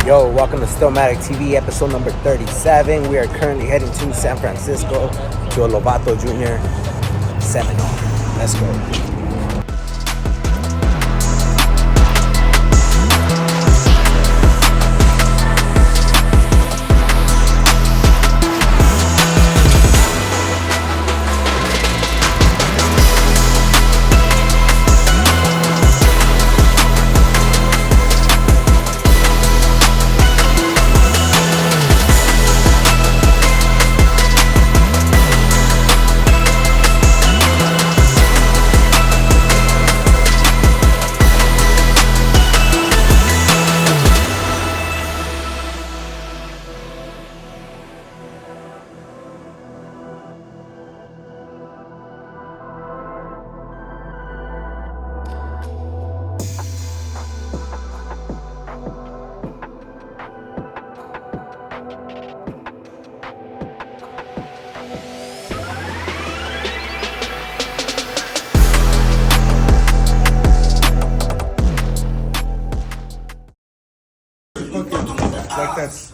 Yo, welcome to STiLMATiK TV, episode number 37. We are currently heading to San Francisco to a Lovato Jr. seminar. Let's go.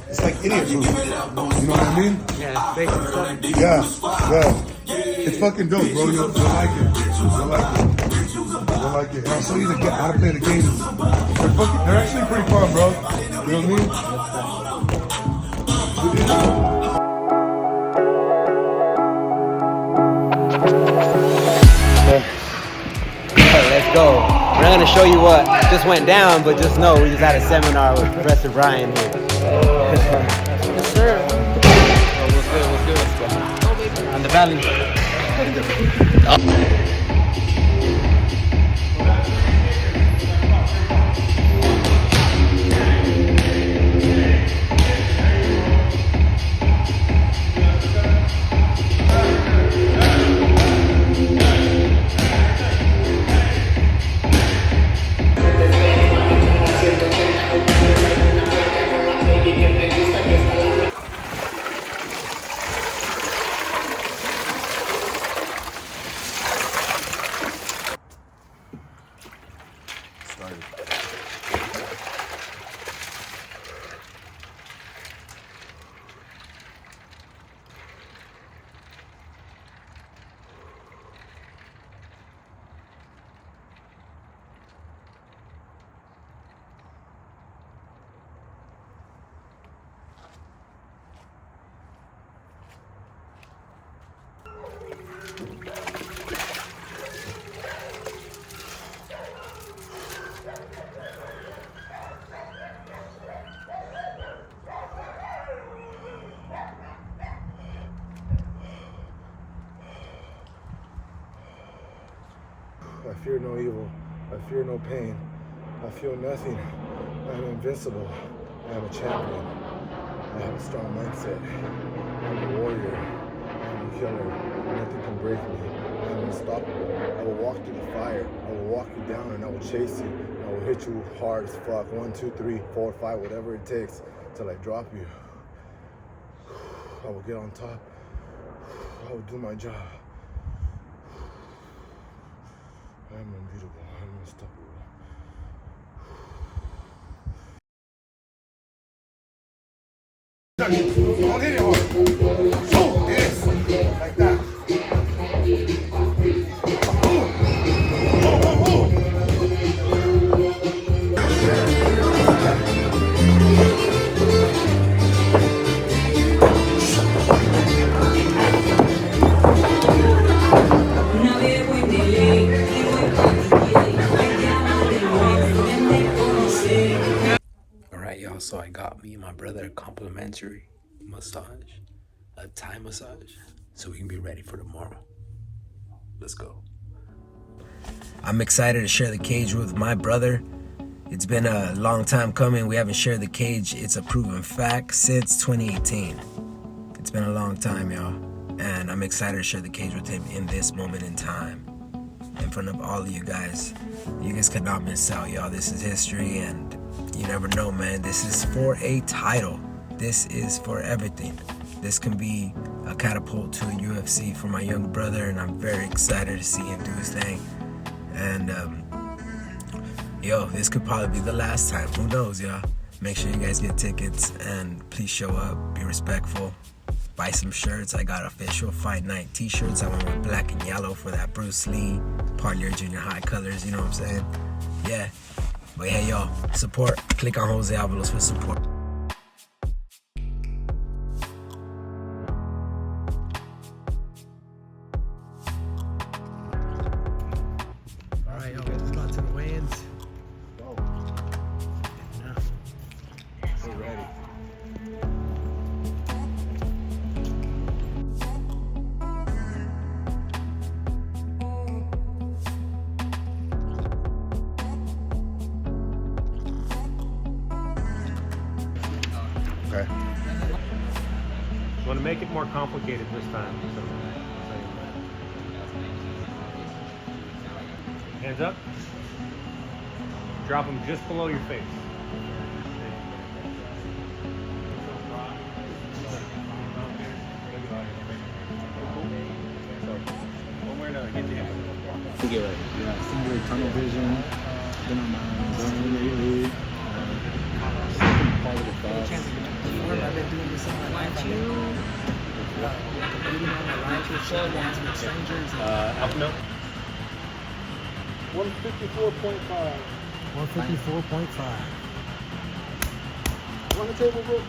It's like idiot food. You know what I mean? Yeah, basically. Yeah. It's fucking dope, bro. You'll like it. You'll like it. And I'll show you how to play the games. They're actually pretty fun, bro. You know what I mean? Let's go. We're not gonna show you what just went down, but just know we just had a seminar with Professor Brian here. Yes, sir. What's good? On the valley. I fear no evil. I fear no pain. I feel nothing. I am invincible. I am a champion. I have a strong mindset. I am a warrior. I am a killer. Nothing can break me. I am unstoppable. I will walk through the fire. I will walk you down and I will chase you. I will hit you hard as fuck. 1, 2, 3, 4, 5, whatever it takes till I drop you. I will get on top. I will do my job. I'm unbeatable. I'm unstoppable. Don't hit it hard. So, yes, like that. So I got me and my brother a complimentary massage, a Thai massage, so we can be ready for tomorrow. Let's go. I'm excited to share the cage with my brother. It's been a long time coming. We haven't shared the cage. It's a proven fact since 2018. It's been a long time, y'all. And I'm excited to share the cage with him in this moment in time, in front of all of you guys. You guys cannot miss out, y'all. This is history, and you never know, man. This is for a title. This is for everything. This can be a catapult to UFC for my younger brother, and I'm very excited to see him do his thing. And yo, this could probably be the last time. Who knows, y'all? Make sure you guys get tickets and please show up. Be respectful. Buy some shirts. I got official Fight Night t-shirts. I went with black and yellow for that Bruce Lee Partner Junior High colors. You know what I'm saying? Yeah. But hey, y'all, support. Click on Jose Avalos for support. All right, y'all, let's go to the weigh-ins. Whoa. We're ready. Okay. You want to make it more complicated this time. So, hands up. Drop them just below your face. One more to get you. Yeah, singular tunnel vision. Been on my zone lately. Positive thoughts. I've been doing this on my live too. Reading on my live too, show dance with strangers. Up no. 154.5. 154.5. On the table, bro.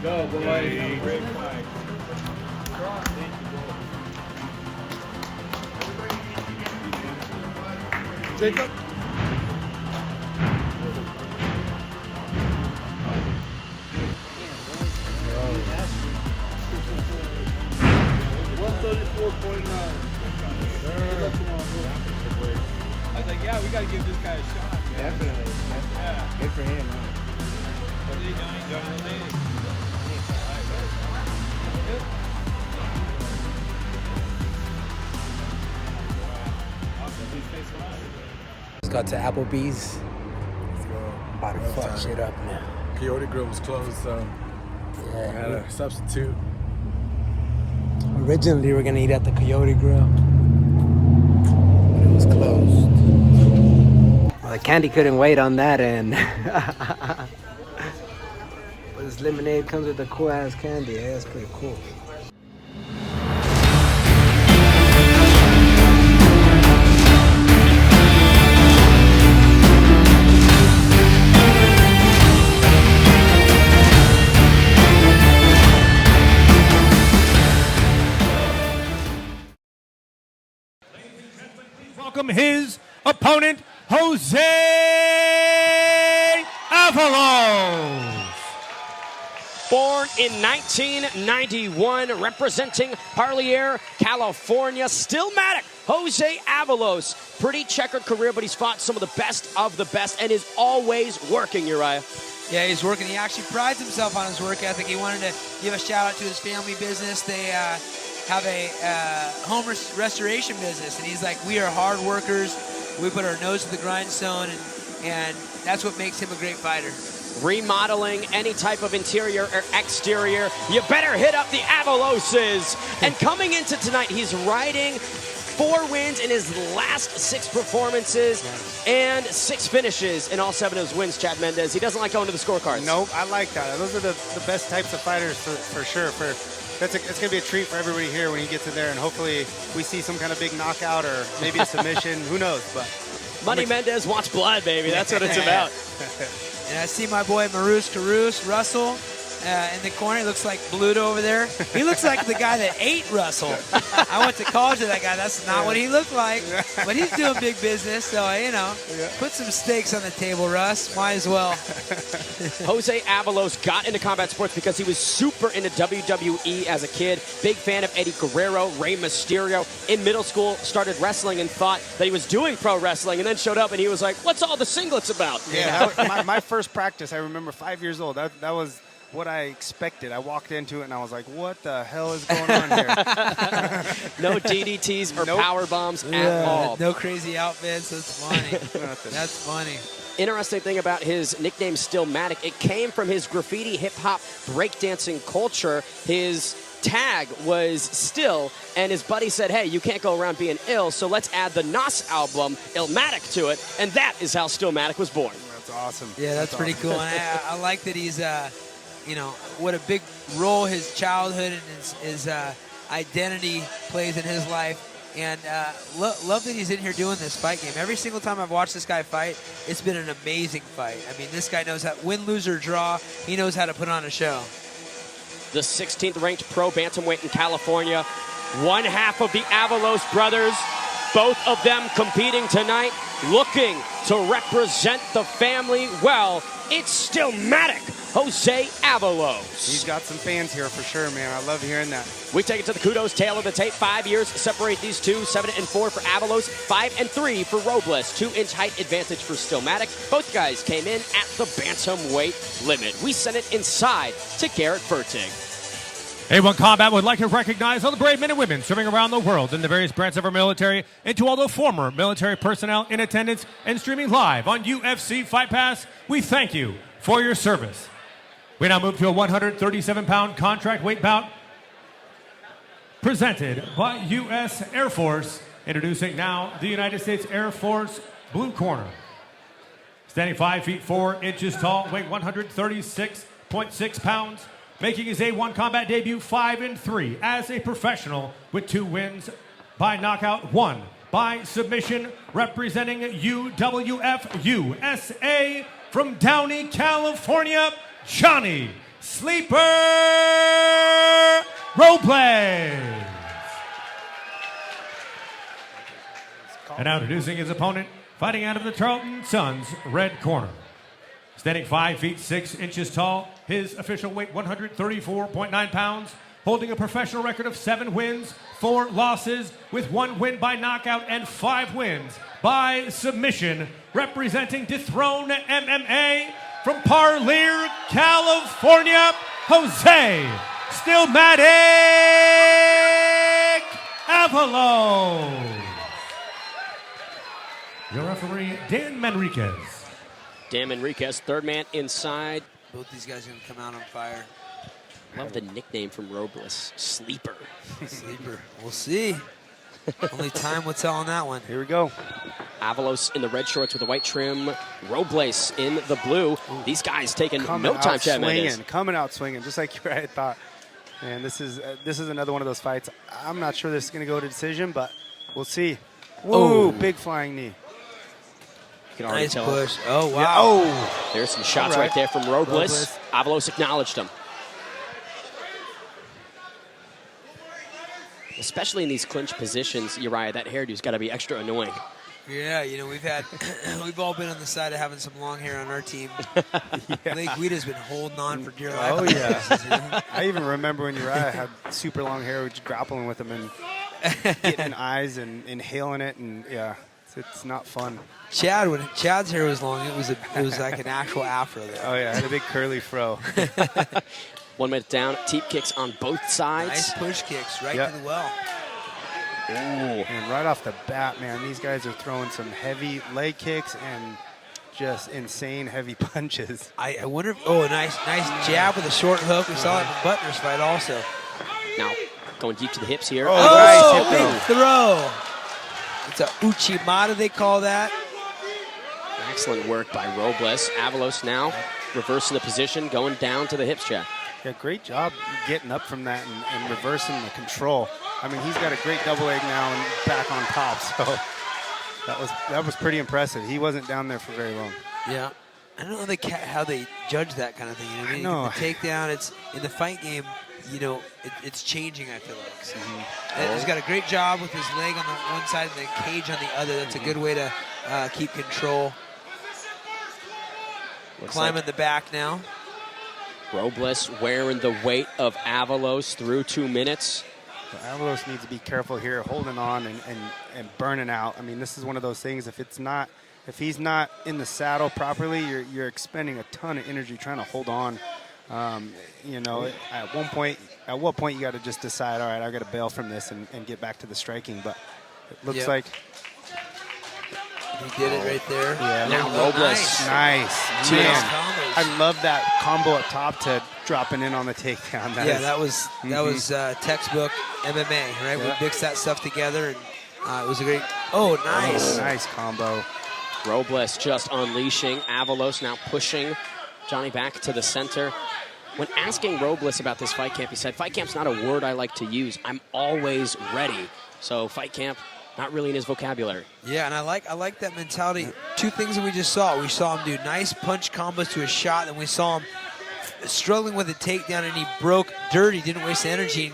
Go, boys. Great fight. Jacob. I was like, yeah, we got to give this guy a shot. Man. Definitely. Yeah. Good for him, huh? What are you doing? Just got to Applebee's. About to fuck shit up now. Coyote Grill was closed, so we had Yeah. a substitute. Originally, we were gonna eat at the Coyote Grill, but it was closed. Well, the candy couldn't wait on that end. But this lemonade comes with a cool ass candy. Yeah, that's pretty cool. Welcome his opponent, Jose Avalos. Born in 1991, representing Parlier, California, STiLMATiK, Jose Avalos. Pretty checkered career, but he's fought some of the best and is always working, Uriah. Yeah, he's working. He actually prides himself on his work ethic. He wanted to give a shout out to his family business. They have a home restoration business, and he's like, we are hard workers. We put our nose to the grindstone, and that's what makes him a great fighter. Remodeling any type of interior or exterior, you better hit up the Avaloses. And coming into tonight, he's riding 4 wins in his last 6 performances and 6 finishes in all 7 of his wins, Chad Mendez. He doesn't like going to the scorecards. Nope, I like that. Those are the best types of fighters for sure. It's going to be a treat for everybody here when he gets in there, and hopefully we see some kind of big knockout or maybe a submission. Who knows? But Money Mendez wants blood, baby. That's what it's about. And I see my boy Marus Russell in the corner. He looks like Bluto over there. He looks like the guy that ate Russell. I went to college with that guy. That's not what he looked like. But he's doing big business, so, you know, put some steaks on the table, Russ. Might as well. Jose Avalos got into combat sports because he was super into WWE as a kid. Big fan of Eddie Guerrero, Rey Mysterio. In middle school, started wrestling and thought that he was doing pro wrestling, and then showed up and he was like, what's all the singlets about? yeah, my first practice, I remember 5 years old. That was what I expected. I walked into it and I was like, what the hell is going on here? No DDTs or power bombs at all. No crazy outfits. That's funny. That's funny. Interesting thing about his nickname STiLMATiK, it came from his graffiti hip-hop breakdancing culture. His tag was Still, and his buddy said, hey, you can't go around being ill, so let's add the Nos album, STiLMATiK, to it, and that is how STiLMATiK was born. That's awesome. Yeah, that's pretty cool. And I like that he's, you know, what a big role his childhood and his identity plays in his life. And love that he's in here doing this fight game. Every single time I've watched this guy fight, it's been an amazing fight. I mean, this guy knows how, win, lose, or draw, he knows how to put on a show. The 16th ranked pro bantamweight in California, one half of the Avalos brothers, both of them competing tonight, looking to represent the family well. It's STiLMATiK, Jose Avalos. He's got some fans here for sure, man. I love hearing that. We take it to the kudos tail of the tape. 5 years separate these two. 7-4 for Avalos, 5-3 for Robles. 2-inch height advantage for STiLMATiK. Both guys came in at the bantamweight limit. We sent it inside to Garrett Fertig. A1 Combat would like to recognize all the brave men and women serving around the world in the various branches of our military, and to all the former military personnel in attendance and streaming live on UFC Fight Pass. We thank you for your service. We now move to a 137-pound contract weight bout presented by U.S. Air Force. Introducing now the United States Air Force blue corner. Standing 5 feet 4 inches tall, weighing 136.6 pounds. Making his A1 Combat debut 5-3 as a professional with 2 wins by knockout, 1 by submission, representing UWF USA from Downey, California, Johnny Sleeper Robles. And now introducing his opponent, fighting out of the Charlton Suns red corner. Standing 5 feet 6 inches tall, his official weight 134.9 pounds, holding a professional record of 7 wins, 4 losses, with 1 win by knockout and 5 wins by submission, representing Dethrone MMA from Parlier, California, Jose STiLMATiK Avalos. Your referee, Dan Manriquez. Dan Manriquez, third man inside. Both these guys are going to come out on fire. Love the nickname from Robles, Sleeper. Sleeper. We'll see. Only time will tell on that one. Here we go. Avalos in the red shorts with the white trim. Robles in the blue. These guys taking no time to swinging, coming out swinging, just like I thought. And this is another one of those fights. I'm not sure this is going to go to decision, but we'll see. Whoa, big flying knee. Nice push. Oh, wow. Yeah. Oh. There's some shots right there from Robles. Avalos acknowledged him. Especially in these clinch positions, Uriah, that hairdo's got to be extra annoying. Yeah, you know, we've all been on the side of having some long hair on our team. Lake Guida's been holding on for dear life. Oh, yeah. I even remember when Uriah had super long hair, we were just grappling with him and getting in eyes and inhaling it, and yeah. It's not fun. Chad, when Chad's hair was long, it was like an actual afro there. Oh yeah, I had a big curly fro. 1 minute down, teep kicks on both sides. Nice push kicks right to the well. Ooh. And right off the bat, man, these guys are throwing some heavy leg kicks and just insane heavy punches. I wonder if, a nice jab with a short hook. We saw it in Butler's fight also. Now, going deep to the hips here. Oh, nice big throw. It's a Uchimata, they call that. Excellent work by Robles. Avalos now reversing the position, going down to the hips, Chad. Yeah, great job getting up from that and reversing the control. I mean, he's got a great double leg now and back on top, so that was pretty impressive. He wasn't down there for very long. Yeah. I don't know how they judge that kind of thing. You know what I mean? No. The takedown, it's in the fight game, you know, it's changing, I feel like. So he's got a great job with his leg on the one side and the cage on the other. That's a good way to keep control. Climbing the back now. Robles wearing the weight of Avalos through 2 minutes. So Avalos needs to be careful here, holding on and burning out. I mean, this is one of those things, if he's not in the saddle properly, you're expending a ton of energy trying to hold on. You know, at what point you got to just decide, all right, I got to bail from this and get back to the striking. But it looks like he did it right there. Yeah, now Robles. Nice. Man. I love that combo up top to dropping in on the takedown. That was textbook MMA, right? We mixed that stuff together, and it was a great. Oh, nice. Nice combo. Robles just unleashing. Avalos now pushing Johnny back to the center. When asking Robles about this fight camp, he said, fight camp's not a word I like to use. I'm always ready. So fight camp, not really in his vocabulary. Yeah, and I like that mentality. Two things that we just saw. We saw him do nice punch combos to a shot, and we saw him struggling with a takedown, and he broke dirty, didn't waste energy,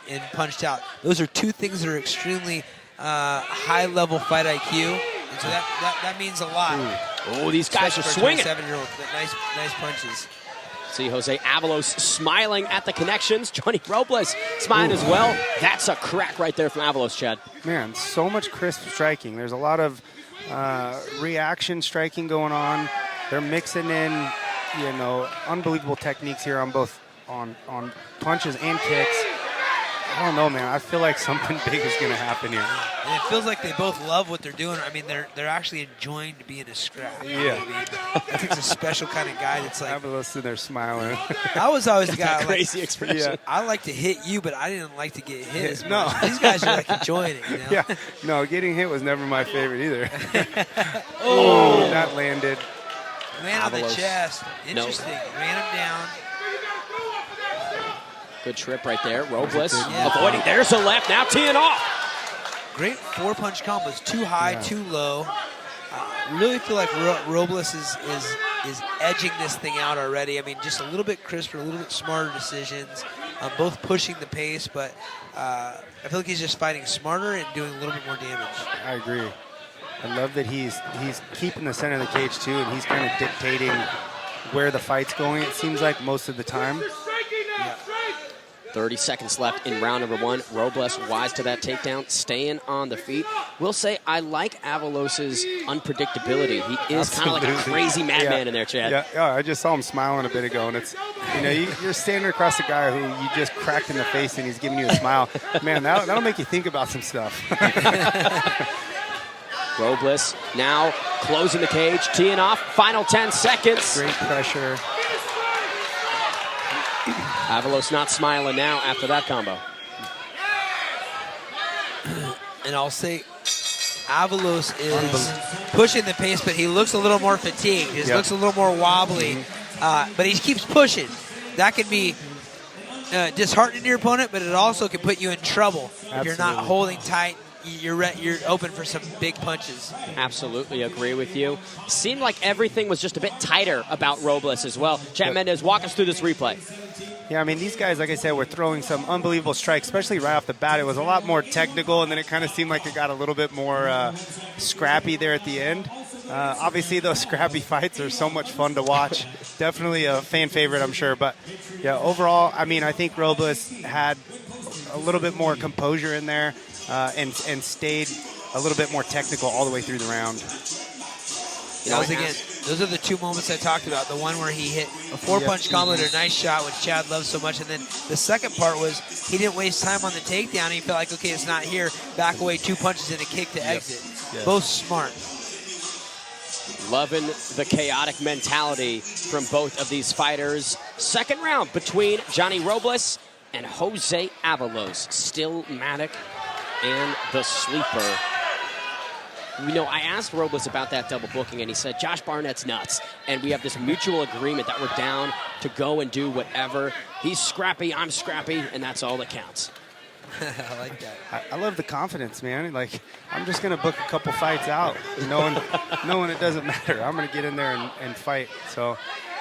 and punched out. Those are two things that are extremely high-level fight IQ, and so that means a lot. Oh, these guys are swinging. 27-year-old, nice punches. See Jose Avalos smiling at the connections. Johnny Robles smiling as well. That's a crack right there from Avalos, Chad. Man, so much crisp striking. There's a lot of reaction striking going on. They're mixing in, unbelievable techniques here on both on punches and kicks. I don't know, man. I feel like something big is going to happen here. And it feels like they both love what they're doing. I mean, they're actually enjoying to be in a scrap. Yeah. I think it's a special kind of guy that's like. Avalos sitting there smiling. I was always the guy. Crazy expression. Yeah. I like to hit you, but I didn't like to get hit as No. much. These guys are like enjoying it. Yeah. No, getting hit was never my favorite either. Oh, that landed. Man on the Avalos. chest. Interesting. Ran him down. Good trip right there. Robles avoiding. There's a left. Now teeing off. Great four-punch combos. Too high, too low. Really feel like Robles is edging this thing out already. I mean, just a little bit crisper, a little bit smarter decisions. Both pushing the pace, but I feel like he's just fighting smarter and doing a little bit more damage. I agree. I love that he's keeping the center of the cage too, and he's kind of dictating where the fight's going. It seems like most of the time. 30 seconds left in round number one. Robles wise to that takedown, staying on the feet. Will say I like Avalos' unpredictability. He is kind of like a crazy madman in there, Chad. Yeah, I just saw him smiling a bit ago, and it's, you're standing across a guy who you just cracked in the face, and he's giving you a smile. Man, that'll make you think about some stuff. Robles now closing the cage, teeing off. Final 10 seconds. Great pressure. Avalos not smiling now after that combo. And I'll say Avalos is pushing the pace, but he looks a little more fatigued. He looks a little more wobbly, but he keeps pushing. That can be disheartening to your opponent, but it also can put you in trouble if you're not holding tight. You're open for some big punches. Absolutely agree with you. Seemed like everything was just a bit tighter about Robles as well. Chad Mendez, walk us through this replay. Yeah, I mean, these guys, like I said, were throwing some unbelievable strikes, especially right off the bat. It was a lot more technical, and then it kind of seemed like it got a little bit more scrappy there at the end. Obviously, those scrappy fights are so much fun to watch. Definitely a fan favorite, I'm sure. But, yeah, overall, I mean, I think Robles had a little bit more composure in there and stayed a little bit more technical all the way through the round. Those are the two moments I talked about. The one where he hit a four-punch combo to a nice shot, which Chad loves so much. And then the second part was he didn't waste time on the takedown. He felt like, okay, it's not here. Back away, 2 punches and a kick to exit. Both smart. Loving the chaotic mentality from both of these fighters. Second round between Johnny Robles and Jose Avalos. STiLMATiK and the sleeper. I asked Robles about that double booking, and he said, Josh Barnett's nuts, and we have this mutual agreement that we're down to go and do whatever. He's scrappy, I'm scrappy, and that's all that counts. I like that. I love the confidence, man. Like, I'm just going to book a couple fights out, knowing it doesn't matter. I'm going to get in there and fight. So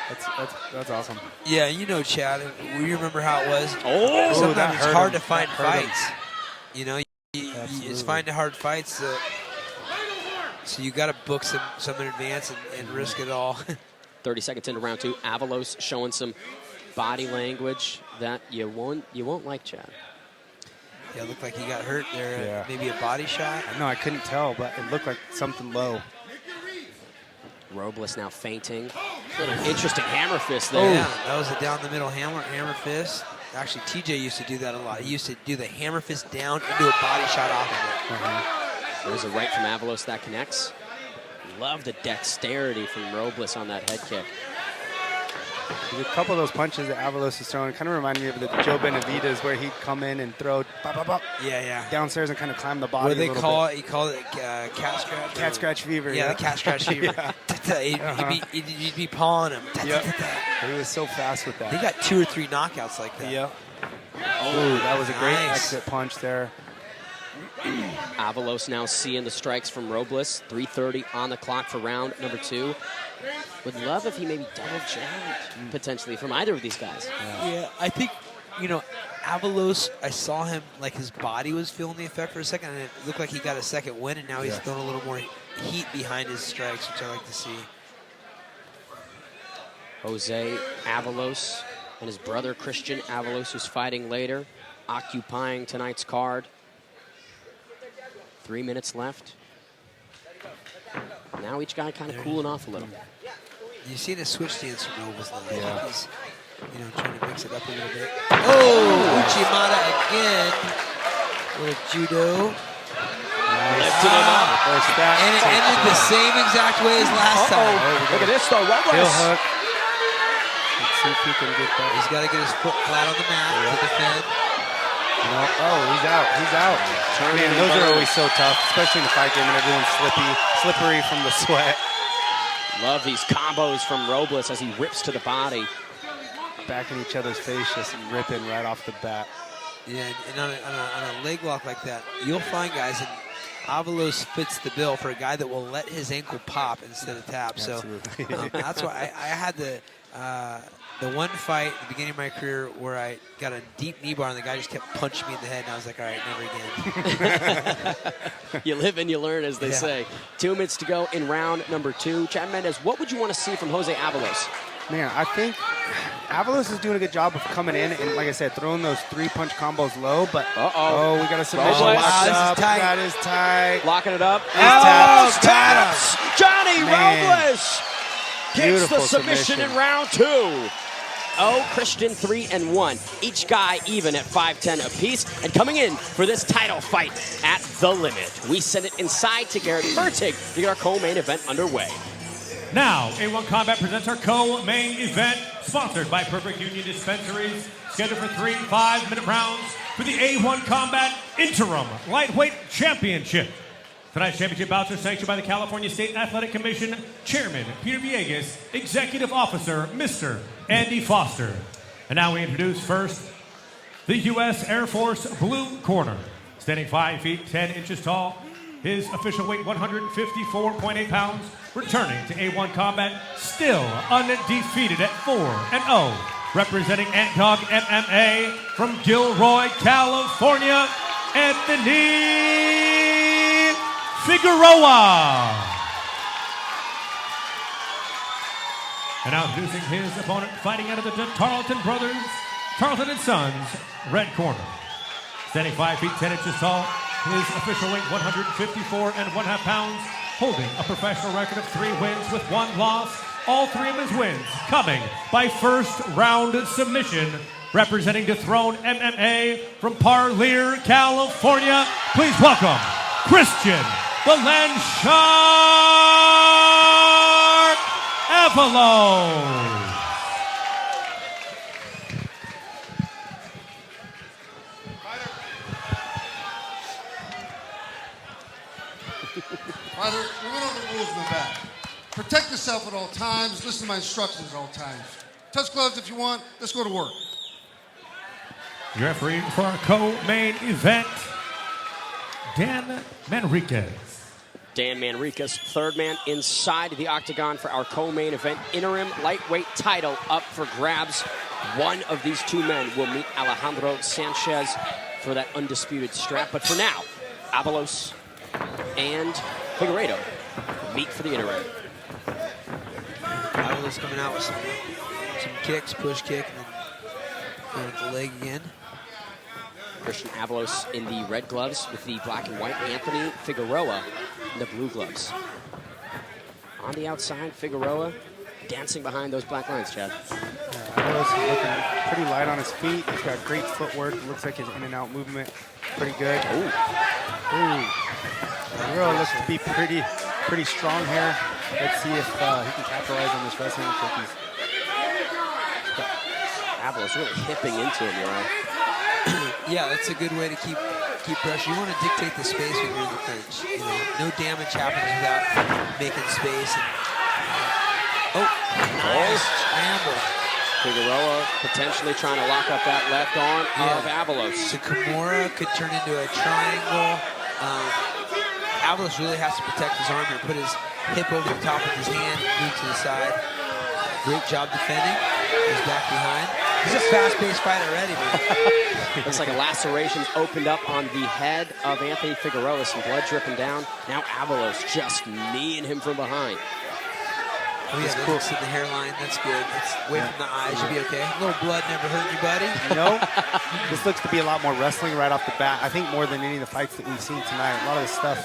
that's awesome. Yeah, Chad, we remember how it was. Sometimes it's hard to find fights. It's finding hard fights. So you got to book some in advance and risk it all. 30 seconds into round two. Avalos showing some body language that you won't like, Chad. Yeah, it looked like he got hurt there. Maybe a body shot. No, I couldn't tell, but it looked like something low. Robles now feinting. Interesting hammer fist there. Yeah, that was a down the middle hammer fist. Actually, TJ used to do that a lot. He used to do the hammer fist down into a body shot off of it. There's a right from Avalos that connects. Love the dexterity from Robles on that head kick. A couple of those punches that Avalos is throwing kind of reminded me of the Joe Benavidez, where he'd come in and throw downstairs and kind of climb the body. What do they call it? You call it cat scratch? Cat scratch fever. Yeah, the cat scratch fever. You'd be pawing him. He was so fast with that. He got 2 or 3 knockouts like that. Yep. Oh, that was a great exit punch there. Avalos now seeing the strikes from Robles. 3:30 on the clock for round number 2. Would love if he maybe double jabbed potentially from either of these guys. Yeah, I think, Avalos, I saw him, like his body was feeling the effect for a second, and it looked like he got a second win, and now he's throwing a little more heat behind his strikes, which I like to see. Jose Avalos and his brother Christian Avalos, who's fighting later, occupying tonight's card. 3 minutes left. Now each guy kind of cooling off a little. You've seen a switch stance from Robles though. I think he's, trying to mix it up a little bit. Oh, Uchimata again. Little judo. Lifted him up. And it ended the same exact way as last time. Look at this though, Robles. Heel hook. Let's see if he can get that. He's got to get his foot flat on the mat to defend. Oh, he's out. He's out. Man, those are always so tough, especially in the fight game when everyone's slippery from the sweat. Love these combos from Robles as he rips to the body. Back in each other's face, just ripping right off the bat. Yeah, and on a leg lock like that, you'll find guys, and Avalos fits the bill for a guy that will let his ankle pop instead of tap. Absolutely. So that's why I had the one fight at the beginning of my career where I got a deep knee bar and the guy just kept punching me in the head, and I was like, all right, never again. You live and you learn, as they say. 2 minutes to go in round number 2. Chad Mendez, what would you want to see from Jose Avalos? Man, I think Avalos is doing a good job of coming in and, like I said, throwing those 3-punch combos low, but we got a submission locked up. That is tight. Locking it up. Taps! Johnny Robles gets Beautiful the submission in round 2. Christian 3-1. Each guy even at 5'10 apiece. And coming in for this title fight at the limit, we send it inside to Garrett Fertig to get our co-main event underway. Now, A1 Combat presents our co-main event, sponsored by Perfect Union Dispensaries, scheduled for 3 5-minute rounds for the A1 Combat Interim Lightweight Championship. Tonight's championship bouts are sanctioned by the California State Athletic Commission Chairman Peter Villegas, Executive Officer Mr. Andy Foster. And now we introduce first the U.S. Air Force Blue Corner. Standing 5 feet 10 inches tall, his official weight 154.8 pounds, returning to A1 Combat, still undefeated at 4-0. Representing Ant Dog MMA from Gilroy, California, Anthony Figueroa. And now introducing his opponent, fighting out of the Tarleton Brothers, Tarleton and Sons, red corner. Standing 5 feet 10 inches tall, his official weight 154.5 pounds, holding a professional record of 3 wins with 1 loss. All 3 of his wins coming by first round submission. Representing Dethrone MMA from Parlier, California, please welcome Christian the Land Shark Avalos. Ryder, we went over the rules in the back. Protect yourself at all times. Listen to my instructions at all times. Touch gloves if you want. Let's go to work. Your referee for our co-main event, Dan Manriquez. Dan Manriquez, third man inside the octagon for our co-main event. Interim lightweight title up for grabs. One of these 2 men will meet Alejandro Sanchez for that undisputed strap. But for now, Avalos and Figueiredo meet for the interim. Avalos coming out with some kicks, push kick, and then going with the leg again. Christian Avalos in the red gloves with the black and white. Anthony Figueroa in the blue gloves. On the outside, Figueroa dancing behind those black lines, Chad. Avalos is looking pretty light on his feet. He's got great footwork. It looks like his in and out movement pretty good. Ooh. Figueroa looks to be pretty strong here. Let's see if he can capitalize on this wrestling. Looks like he's Avalos really hipping into him, Uriah. Yeah, that's a good way to keep pressure. You want to dictate the space when you're in the clinch. You know, no damage happens without making space. And, nice scramble. Figueroa potentially trying to lock up that left arm of Avalos. So Kimura could turn into a triangle. Avalos really has to protect his arm here, put his hip over the top of his hand, move to the side. Great job defending. He's back behind. He's a fast-paced fight already, man. Looks like a laceration's opened up on the head of Anthony Figueroa, some blood dripping down. Now Avalos just kneeing him from behind. Oh yeah, cool. In the hairline, that's good. It's away from the eyes, you'll be okay. A little blood never hurt anybody. No, this looks to be a lot more wrestling right off the bat. I think more than any of the fights that we've seen tonight. A lot of the stuff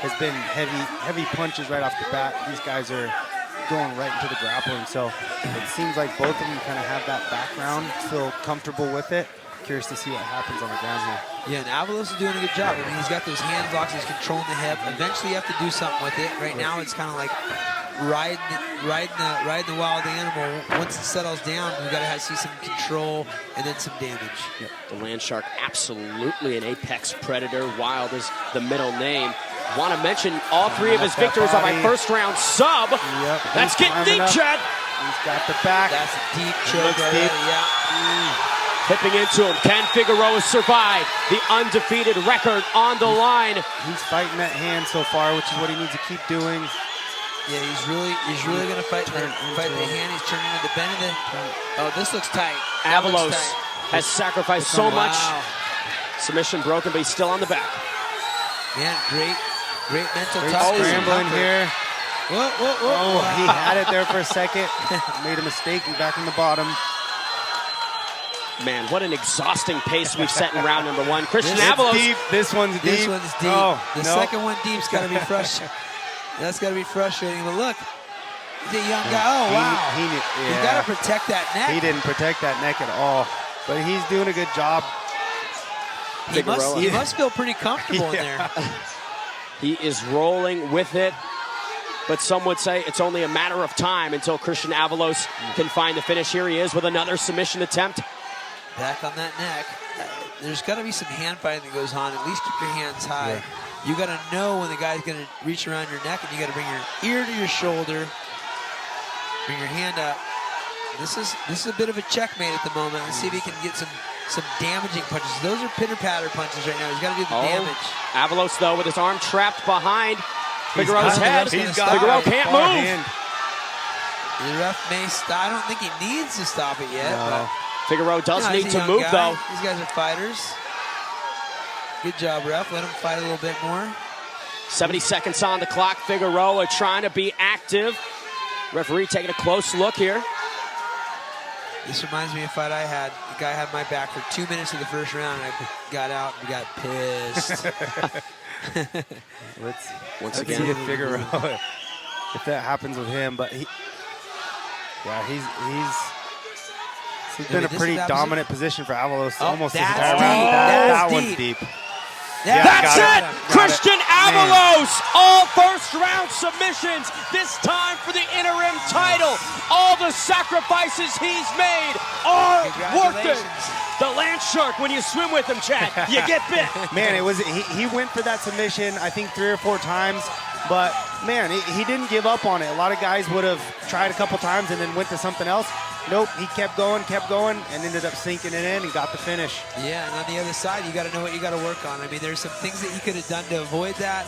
has been heavy punches right off the bat. These guys are going right into the grappling, so it seems like both of them kind of have that background, feel comfortable with it. Curious to see what happens on the ground here. Yeah, and Avalos is doing a good job. I mean, he's got those hand blocks, he's controlling the hip. Eventually you have to do something with it. Right now it's kind of like riding the wild animal. Once it settles down, we got to see some control and then some damage. Yep. The Land Shark, absolutely an apex predator. Wild is the middle name. Want to mention all three of his victories are by first round sub. Yep. That's getting deep, Chad. He's got the back. That's a deep choke already, yeah. Hipping into him. Can Figueroa survive the undefeated record on the line? He's fighting that hand so far, which is what he needs to keep doing. Yeah, he's really going to fight the hand. He's turning into the bend of the... Oh, this looks tight. Avalos has sacrificed so much. Submission broken, but he's still on the back. Man, great mental Great toughness. scrambling here. Whoa. Oh, he had it there for a second. Made a mistake and back in the bottom. Man, what an exhausting pace we've set in round number one. Christian Avalos. Deep. This one's deep. This one's deep. Oh, the second one deep's got to be frustrating. That's got to be frustrating. But look, he's a young guy. Oh, wow. He's got to protect that neck. He didn't protect that neck at all. But he's doing a good job. He must feel pretty comfortable in there. He is rolling with it. But some would say it's only a matter of time until Christian Avalos can find the finish. Here he is with another submission attempt. Back on that neck. There's got to be some hand fighting that goes on. At least keep your hands high. Yeah. You got to know when the guy's going to reach around your neck, and you got to bring your ear to your shoulder. Bring your hand up. This is a bit of a checkmate at the moment. Let's see if he can get some damaging punches. Those are pitter-patter punches right now. He's got to do the damage. Avalos, though, with his arm trapped behind Figueroa's head. Figueroa can't move. The ref may stop. I don't think he needs to stop it yet. No. But, Figueroa does need to move, though. These guys are fighters. Good job, ref. Let him fight a little bit more. 70 seconds on the clock. Figueroa trying to be active. Referee taking a close look here. This reminds me of a fight I had. The guy had my back for 2 minutes of the first round, and I got out and got pissed. Once let's again, see if Figueroa, if that happens with him. But he's been a pretty dominant position for Avalos almost this entire round. That one's deep. That's it! Christian Avalos, all first-round submissions, this time for the interim title. All the sacrifices he's made are worth it. The Land Shark, when you swim with him, Chad, you get bit. Man, he went for that submission, I think 3 or 4 times. But, man, he didn't give up on it. A lot of guys would have tried a couple times and then went to something else. Nope, he kept going, and ended up sinking it in and got the finish. Yeah, and on the other side, you got to know what you got to work on. I mean, there's some things that he could have done to avoid that,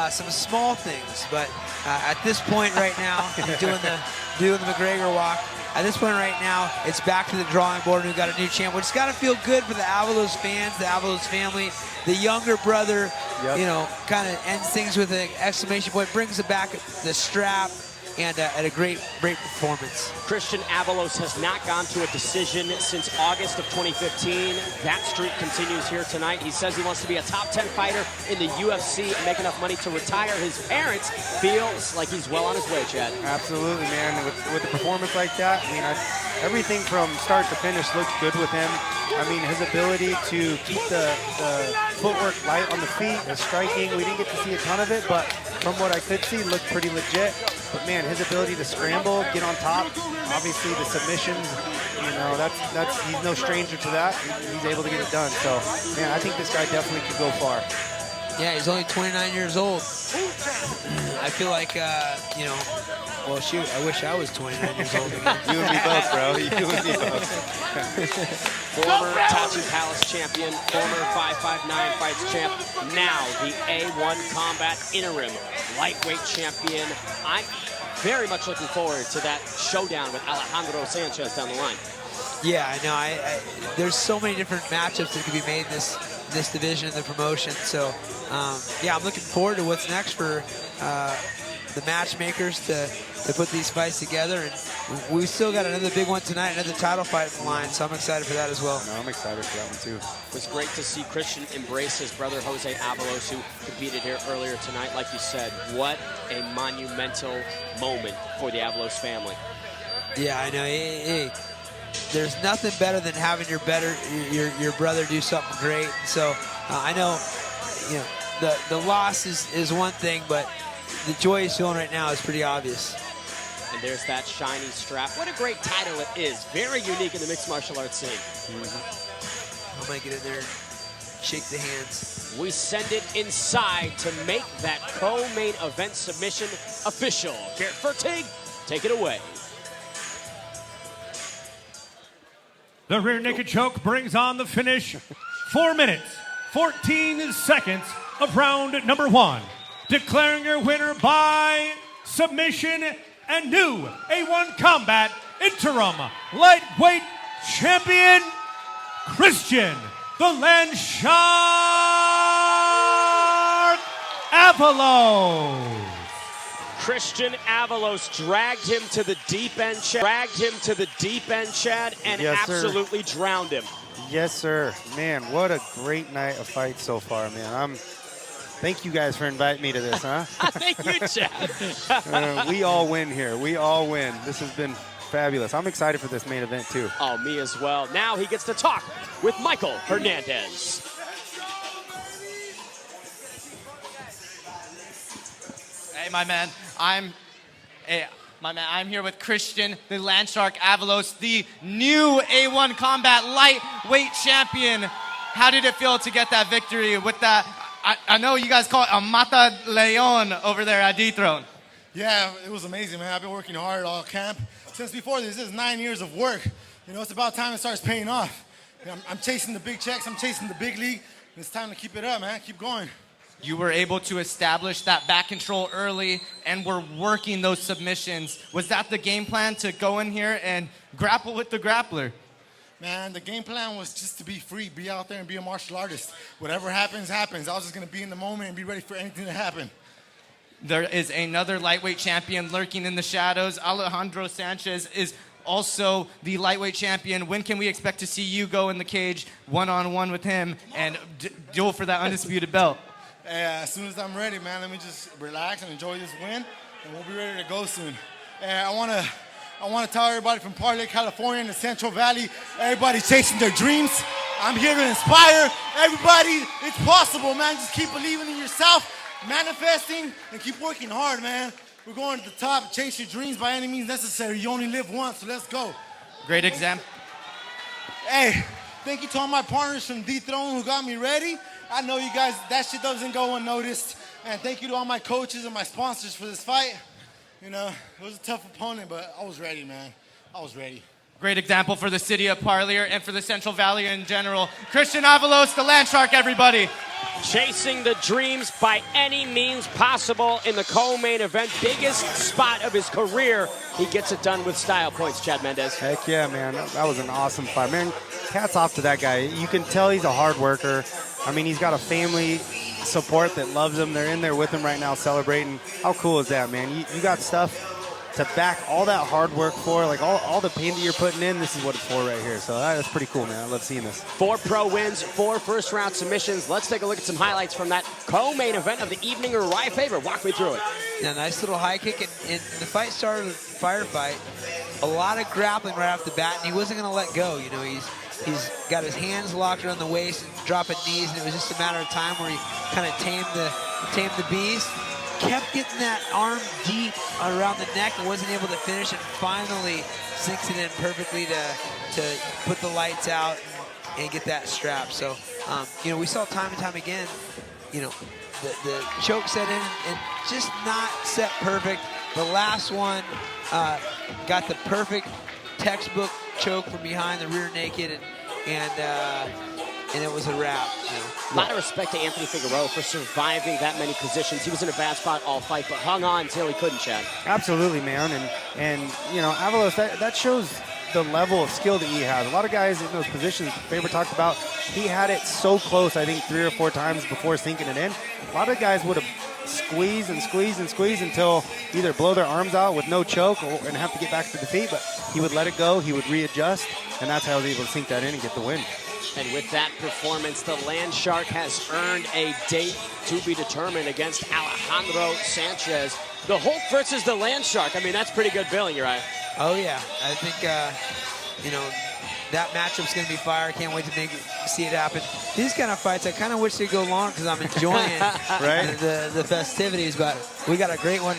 some small things. But at this point right now, doing the McGregor walk. At this point right now, it's back to the drawing board, and we've got a new champ. Which has got to feel good for the Avalos fans, the Avalos family. The younger brother, kind of ends things with an exclamation point, brings it back the strap, and at a great performance. Christian Avalos has not gone to a decision since August of 2015. That streak continues here tonight. He says he wants to be a top 10 fighter in the UFC and make enough money to retire. His parents feels like he's well on his way, Chad. Absolutely, man. With a performance like that, I mean, everything from start to finish looks good with him. I mean, his ability to keep the footwork light on the feet, the striking, we didn't get to see a ton of it, but from what I could see, looked pretty legit. But man, his ability to scramble, get on top, obviously the submissions, you know, he's no stranger to that. He's able to get it done. So, man, I think this guy definitely could go far. Yeah, he's only 29 years old. I feel like, you know, well, shoot, I wish I was 29 years old again. You and me both, bro. You and me both. Former Tattoo Palace champion, former 559 Fights champ, now the A1 Combat interim lightweight champion. I'm very much looking forward to that showdown with Alejandro Sanchez down the line. Yeah, I know. There's so many different matchups that could be made in this division and the promotion. So, yeah, I'm looking forward to what's next for the matchmakers to put these fights together. And we still got another big one tonight, another title fight in line, so I'm excited for that as well. No, I'm excited for that one too. It was great to see Christian embrace his brother Jose Avalos, who competed here earlier tonight. Like you said, what a monumental moment for the Avalos family. Yeah, I know. Hey, there's nothing better than having your brother do something great. So I know, you know, the loss is one thing, but the joy he's feeling right now is pretty obvious. And there's that shiny strap. What a great title it is. Very unique in the mixed martial arts scene. I'm going to get in there and shake the hands. We send it inside to make that co-main event submission official. Garrett Fertig, take it away. The rear naked choke brings on the finish. 4 minutes, 14 seconds of round number 1. Declaring your winner by submission and new A1 Combat interim lightweight champion, Christian the Land Shark Avalos. Christian Avalos dragged him to the deep end, Chad, and Yes, sir. absolutely drowned him. Yes, sir. Man, what a great night of fights so far, man. Thank you guys for inviting me to this, huh? Thank you, Chad. We all win here. We all win. This has been fabulous. I'm excited for this main event, too. Oh, me as well. Now he gets to talk with Michael Hernandez. Hey, my man. I'm here with Christian, the Land Shark Avalos, the new A1 Combat lightweight champion. How did it feel to get that victory with that? I know you guys call it a Mata Leon over there at D-Throne. Yeah, it was amazing, man. I've been working hard all camp. Since before this is 9 years of work. You know, it's about time it starts paying off. I'm chasing the big checks. I'm chasing the big league. It's time to keep it up, man. Keep going. You were able to establish that back control early and were working those submissions. Was that the game plan, to go in here and grapple with the grappler? Man, the game plan was just to be free, be out there and be a martial artist. Whatever happens, happens. I was just going to be in the moment and be ready for anything to happen. There is another lightweight champion lurking in the shadows. Alejandro Sanchez is also the lightweight champion. When can we expect to see you go in the cage one-on-one with him and duel for that undisputed belt? As soon as I'm ready, man, let me just relax and enjoy this win, and we'll be ready to go soon. I want to tell everybody from Parley, California, in the Central Valley, everybody chasing their dreams. I'm here to inspire everybody. It's possible, man. Just keep believing in yourself, manifesting, and keep working hard, man. We're going to the top. Chase your dreams by any means necessary. You only live once, so let's go. Great example. Hey, thank you to all my partners from D-Throne who got me ready. I know you guys, that shit doesn't go unnoticed. And thank you to all my coaches and my sponsors for this fight. You know, it was a tough opponent, but I was ready, man. I was ready. Great example for the city of Parlier and for the Central Valley in general. Christian Avalos, the Land Shark, everybody. Chasing the dreams by any means possible in the co-main event. Biggest spot of his career. He gets it done with style points, Chad Mendez. Heck yeah, man. That was an awesome fight. Man, hats off to that guy. You can tell he's a hard worker. I mean, he's got a family support that loves him. They're in there with him right now celebrating. How cool is that, man? You got stuff to back all that hard work for, like all the pain that you're putting in. This is what it's for right here. So that's pretty cool, man. I love seeing this. 4 pro wins, 4 first-round submissions. Let's take a look at some highlights from that co-main event of the evening. Or Rye Favor, walk me through it. Yeah, nice little high kick. And the fight started with a firefight. A lot of grappling right off the bat, and he wasn't going to let go. You know, he's got his hands locked around the waist and dropping knees, and it was just a matter of time where he kind of tamed the beast. kept getting that arm deep around the neck and wasn't able to finish, and finally sinks it in perfectly to put the lights out and get that strap. So, you know, we saw time and time again, you know, the choke set in and just not set perfect. The last one got the perfect textbook choke from behind the rear naked, and it was a wrap. You know. A lot of respect to Anthony Figueroa for surviving that many positions. He was in a bad spot all fight, but hung on until he couldn't, Chad. Absolutely, man. And you know, Avalos, that shows the level of skill that he has. A lot of guys in those positions Faber talked about, he had it so close, I think 3 or 4 times before sinking it in. A lot of guys would have squeezed and squeezed and squeezed until either blow their arms out with no choke and have to get back to the feet, but he would let it go, he would readjust, and that's how he was able to sink that in and get the win. And with that performance, the Land Shark has earned a date to be determined against Alejandro Sanchez. The Hulk versus the Land Shark. I mean, that's pretty good billing, Uriah. Oh, yeah. I think, you know, that matchup's going to be fire. Can't wait to see it happen. These kind of fights, I kind of wish they'd go long because I'm enjoying right? the festivities, but we got a great one.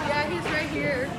Yeah, he's right here.